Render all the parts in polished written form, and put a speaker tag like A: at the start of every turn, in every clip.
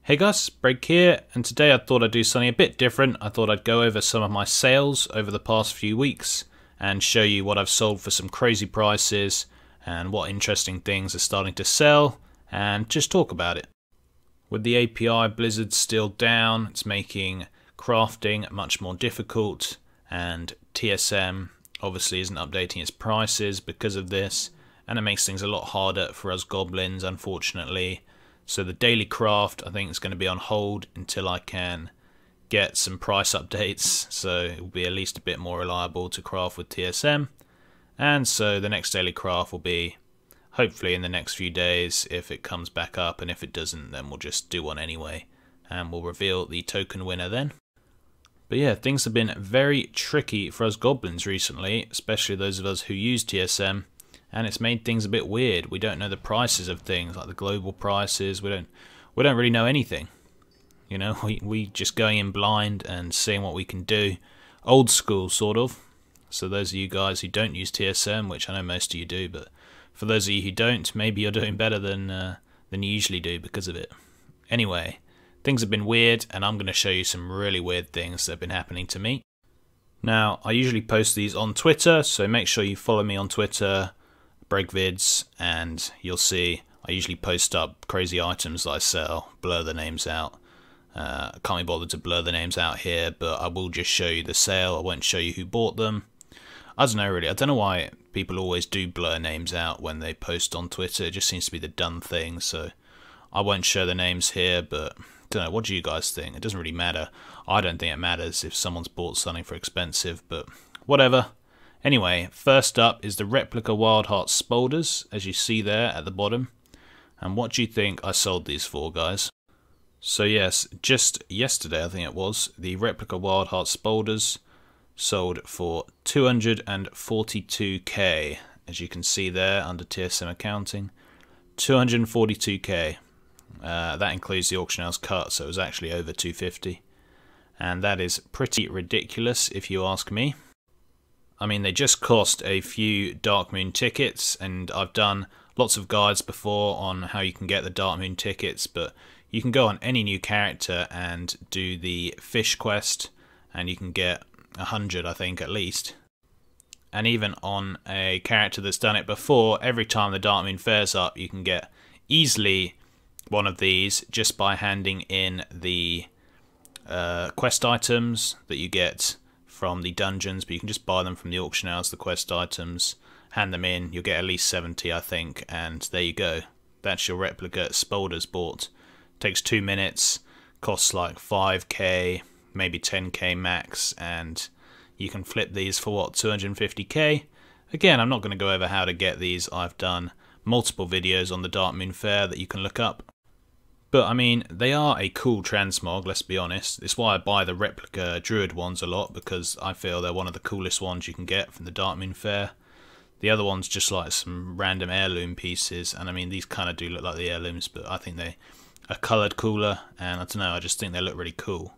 A: Hey guys, Break here, and today I thought I'd do something a bit different. I thought I'd go over some of my sales over the past few weeks and show you what I've sold for some crazy prices and what interesting things are starting to sell and just talk about it. With the API Blizzard still down, it's making crafting much more difficult, and TSM obviously isn't updating its prices because of this, and it makes things a lot harder for us goblins, unfortunately. So the daily craft I think is going to be on hold until I can get some price updates, so it will be at least a bit more reliable to craft with TSM. And so the next daily craft will be hopefully in the next few days if it comes back up, and if it doesn't then we'll just do one anyway and we'll reveal the token winner then. But yeah, things have been very tricky for us goblins recently, especially those of us who use TSM. And it's made things a bit weird. We don't know the prices of things, like the global prices. We don't really know anything. You know, we just going in blind and seeing what we can do. Old school, sort of. So those of you guys who don't use TSM, which I know most of you do, but for those of you who don't, maybe you're doing better than you usually do because of it. Anyway, things have been weird, and I'm going to show you some really weird things that have been happening to me. Now, I usually post these on Twitter, so make sure you follow me on Twitter, Break Vids, and you'll see I usually post up crazy items that I sell, blur the names out. I can't be bothered to blur the names out here, but I will just show you the sale. I won't show you who bought them. I don't know really, I don't know why people always do blur names out when they post on Twitter. It just seems to be the done thing, so I won't show the names here, but I don't know, what do you guys think? It doesn't really matter. I don't think it matters if someone's bought something for expensive, but whatever. Anyway, first up is the Replica Wildhearts boulders, as you see there at the bottom. And what do you think I sold these for, guys? So yes, just yesterday I think it was, the Replica Wildhearts boulders sold for 242k, as you can see there under TSM accounting. 242k. That includes the auction house cut, so it was actually over 250. And that is pretty ridiculous if you ask me. I mean, they just cost a few Darkmoon tickets, and I've done lots of guides before on how you can get the Darkmoon tickets, but you can go on any new character and do the fish quest, and you can get 100, I think, at least. And even on a character that's done it before, every time the Darkmoon Faire's up, you can get easily one of these just by handing in the quest items that you get from the dungeons, but you can just buy them from the auction house, the quest items, hand them in, you'll get at least 70 I think, and there you go. That's your replica boulders bought. Takes 2 minutes, costs like 5k, maybe 10k max, and you can flip these for what, 250k? Again, I'm not going to go over how to get these. I've done multiple videos on the Darkmoon Faire that you can look up. But I mean, they are a cool transmog, let's be honest. It's why I buy the replica druid ones a lot, because I feel they're one of the coolest ones you can get from the Darkmoon Faire. The other one's just like some random heirloom pieces, and I mean, these kind of do look like the heirlooms, but I think they are coloured cooler, and I don't know, I just think they look really cool.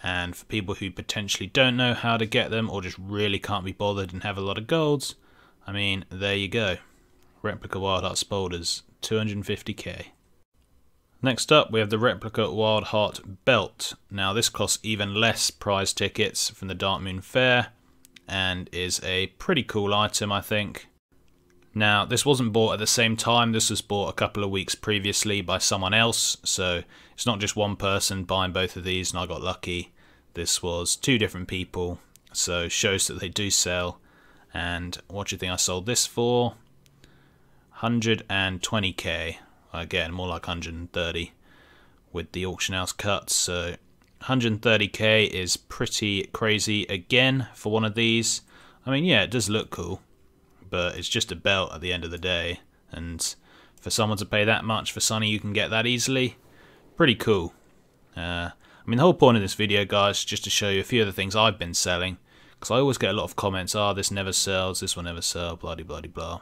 A: And for people who potentially don't know how to get them, or just really can't be bothered and have a lot of golds, I mean, there you go. Replica Wildhearts boulders, 250k. Next up, we have the Replica Wildheart belt. Now this costs even less prize tickets from the Darkmoon Faire, and is a pretty cool item, I think. Now this wasn't bought at the same time, this was bought a couple of weeks previously by someone else, so it's not just one person buying both of these and I got lucky. This was 2 different people, so shows that they do sell. And what do you think I sold this for? 120k. Again, more like 130 with the auction house cut, so 130k is pretty crazy again for one of these. I mean, yeah, it does look cool, but it's just a belt at the end of the day, and for someone to pay that much for something you can get that easily, pretty cool. I mean, the whole point of this video, guys, is just to show you a few of the things I've been selling, because I always get a lot of comments, this never sells, this will never sell, blah de blah de blah.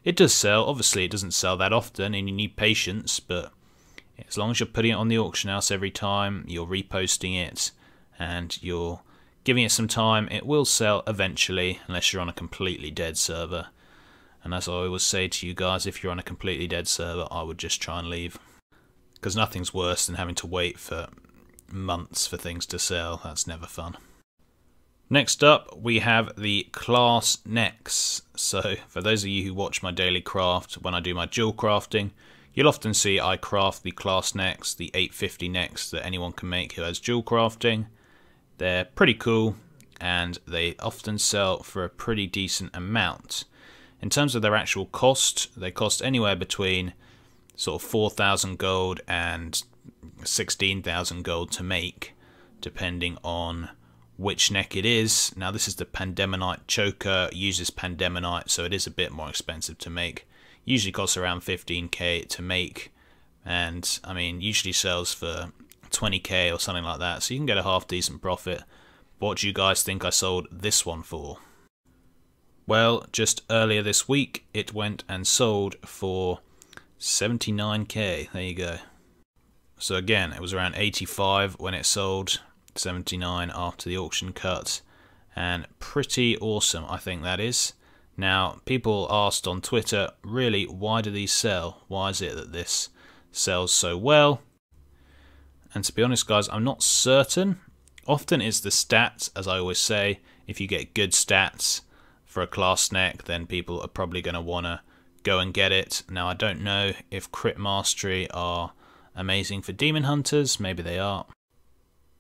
A: It does sell, obviously it doesn't sell that often and you need patience, but as long as you're putting it on the auction house every time, you're reposting it, and you're giving it some time, it will sell eventually, unless you're on a completely dead server. And as I always say to you guys, if you're on a completely dead server, I would just try and leave. because nothing's worse than having to wait for months for things to sell. That's never fun. Next up, we have the class necks. So for those of you who watch my daily craft, when I do my dual crafting, you'll often see I craft the class necks, the 850 necks that anyone can make who has dual crafting. They're pretty cool, and they often sell for a pretty decent amount. In terms of their actual cost, they cost anywhere between sort of 4,000 gold and 16,000 gold to make, depending on which neck it is. Now this is the Demantoid Choker, uses Demantoid, so it is a bit more expensive to make. Usually costs around 15k to make, and I mean usually sells for 20k or something like that, so you can get a half decent profit. What do you guys think I sold this one for? Well, just earlier this week it went and sold for 79k. There you go. So again, it was around 85 when it sold, 79 after the auction cut, and pretty awesome I think that is. Now people asked on Twitter, really, why do these sell? Why is it that this sells so well? And to be honest guys, I'm not certain. Often it's the stats, as I always say. If you get good stats for a class neck, then people are probably going to want to go and get it. Now I don't know if crit mastery are amazing for demon hunters, maybe they are.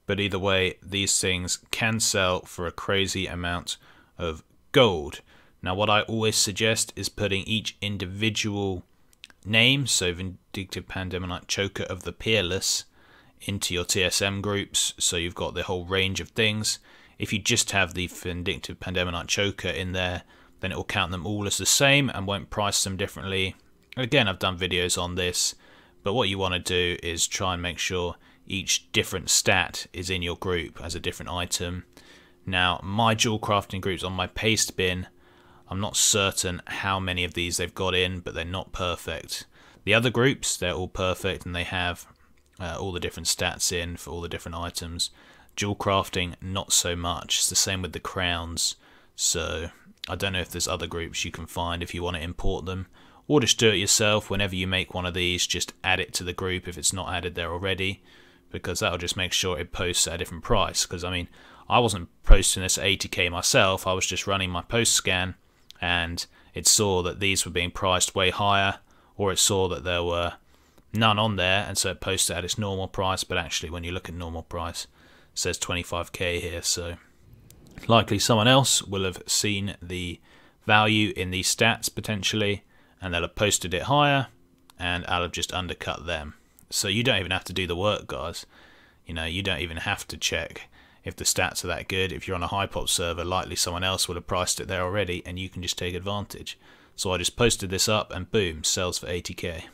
A: But either way, these things can sell for a crazy amount of gold. Now what I always suggest is putting each individual name, so Vindictive Demantoid Choker of the Peerless, into your TSM groups, so you've got the whole range of things. If you just have the Vindictive Demantoid Choker in there, then it will count them all as the same and won't price them differently. Again, I've done videos on this, but what you want to do is try and make sure each different stat is in your group as a different item. Now my dual crafting groups on my paste bin, I'm not certain how many of these they've got in, but they're not perfect. The other groups, they're all perfect and they have all the different stats in for all the different items. Dual crafting, not so much. It's the same with the crowns, so I don't know if there's other groups you can find if you want to import them, or just do it yourself. Whenever you make one of these, just add it to the group if it's not added there already, because that'll just make sure it posts at a different price. Because I mean, I wasn't posting this at 80k myself, I was just running my post scan, and it saw that these were being priced way higher, or it saw that there were none on there, and so it posted at its normal price. But actually when you look at normal price, it says 25k here, so likely someone else will have seen the value in these stats potentially, and they'll have posted it higher, and I'll have just undercut them. So you don't even have to do the work, guys. You know, you don't even have to check if the stats are that good. If you're on a high pop server, likely someone else would have priced it there already, and you can just take advantage. So I just posted this up, and boom, sells for 80k.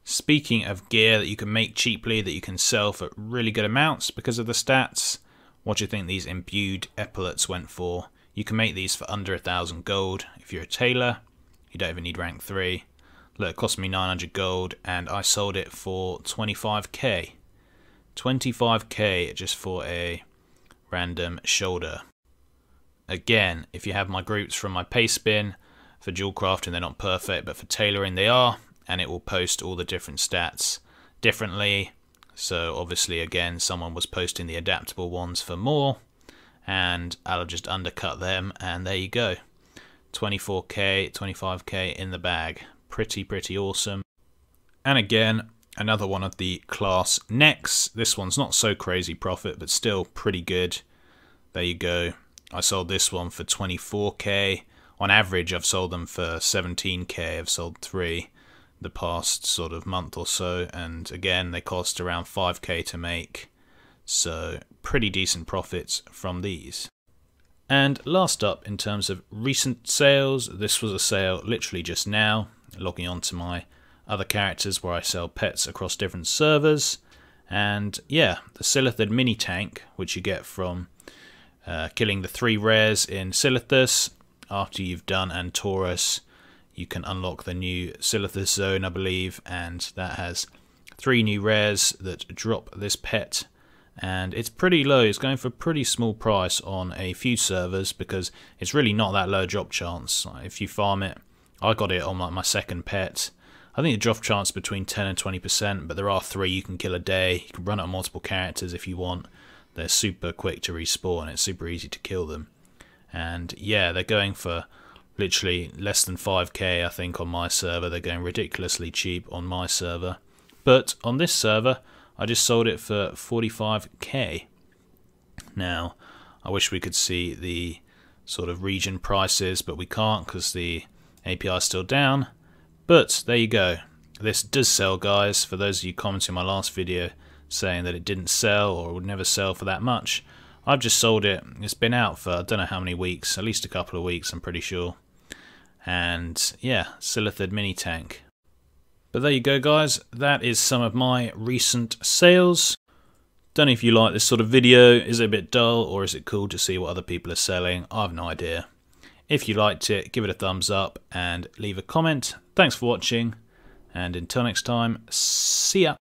A: Speaking of gear that you can make cheaply, that you can sell for really good amounts because of the stats, what do you think these Imbued Epaulets went for? You can make these for under 1,000 gold if you're a tailor. You don't even need rank 3. Look, it cost me 900 gold, and I sold it for 25k. 25k just for a random shoulder. Again, if you have my groups from my paste bin, for dual crafting they're not perfect, but for tailoring they are, and it will post all the different stats differently. So obviously again, someone was posting the adaptable ones for more, and I'll just undercut them, and there you go. 24k, 25k in the bag. Pretty awesome. And again, another one of the class necks. This one's not so crazy profit, but still pretty good. There you go. I sold this one for 24k. On average, I've sold them for 17k. I've sold 3 the past sort of month or so, and again, they cost around 5k to make. So pretty decent profits from these. And last up, in terms of recent sales, this was a sale literally just now. Logging on to my other characters where I sell pets across different servers, and yeah, the Sylla mini tank, which you get from killing the 3 rares in Sylla. After you've done Antorus, you can unlock the new Sylla zone, I believe, and that has 3 new rares that drop this pet. And it's pretty low. It's going for a pretty small price on a few servers because it's really not that low drop chance. If you farm it, I got it on like my second pet. I think the drop chance between 10 and 20%, but there are 3 you can kill a day. You can run it on multiple characters if you want. They're super quick to respawn. It's super easy to kill them. And yeah, they're going for literally less than 5k I think on my server. They're going ridiculously cheap on my server. But on this server, I just sold it for 45k. Now, I wish we could see the sort of region prices, but we can't because the API is still down. But there you go. This does sell, guys. For those of you commenting my last video saying that it didn't sell or would never sell for that much, I've just sold it. It's been out for I don't know how many weeks, at least a couple of weeks I'm pretty sure. And yeah, Sylla mini tank. But there you go, guys. That is some of my recent sales. Don't know if you like this sort of video. Is it a bit dull or is it cool to see what other people are selling? I have no idea. If you liked it, give it a thumbs up and leave a comment. Thanks for watching, and until next time, see ya.